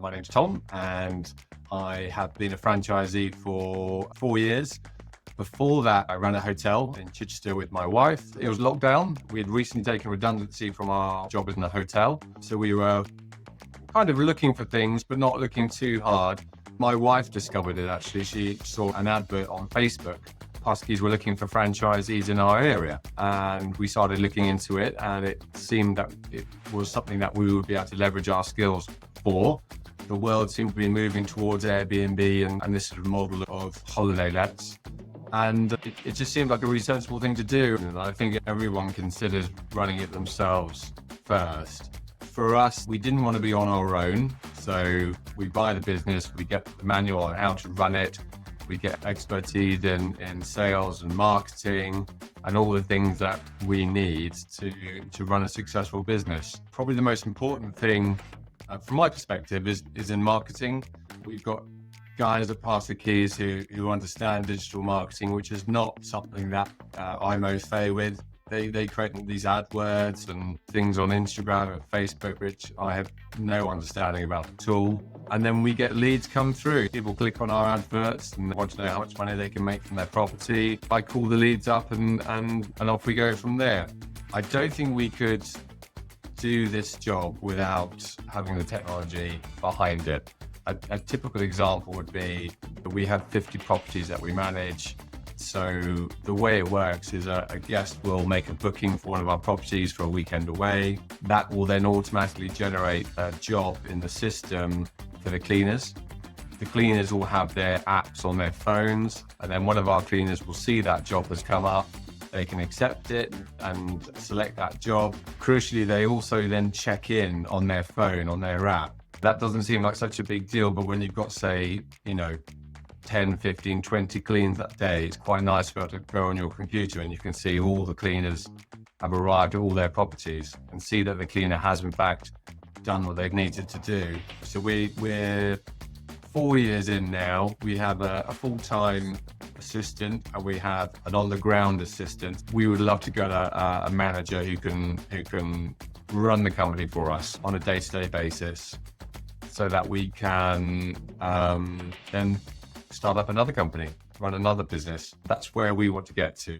My name's Tom, and I have been a franchisee for 4 years. Before that, I ran a hotel in Chichester with my wife. It was lockdown. We had recently taken redundancy from our job in the hotel. So we were kind of looking for things, but not looking too hard. My wife discovered it actually. She saw an advert on Facebook. Huskies were looking for franchisees in our area, and we started looking into it, and it seemed that it was something that we would be able to leverage our skills for. The world seemed to be moving towards Airbnb and this sort of model of holiday lets. And it just seemed like a really sensible thing to do. And I think everyone considers running it themselves first. For us, we didn't want to be on our own. So we buy the business, we get the manual on how to run it. We get expertise in sales and marketing and all the things that we need to run a successful business. Probably the most important thing from my perspective is in marketing. We've got guys at Pass the Keys who understand digital marketing, which is not something that I'm au fait with. They create these AdWords and things on Instagram and Facebook, which I have no understanding about at all. And then we get leads come through. People click on our adverts and want to know how much money they can make from their property. I call the leads up and off we go from there. I don't think we could do this job without having the technology behind it. A typical example would be that we have 50 properties that we manage. So the way it works is a guest will make a booking for one of our properties for a weekend away. That will then automatically generate a job in the system for the cleaners. The cleaners will have their apps on their phones, and then one of our cleaners will see that job has come up. They can accept it and select that job. Crucially, they also then check in on their phone, on their app. That doesn't seem like such a big deal, but when you've got, say, 10, 15, 20 cleans that day, it's quite nice to be able to go on your computer and you can see all the cleaners have arrived at all their properties and see that the cleaner has in fact done what they've needed to do. So we're 4 years in now. We have a full-time assistant and we have an on-the-ground assistant. We would love to get a manager who can run the company for us on a day-to-day basis so that we can then start up another company, run another business. That's where we want to get to.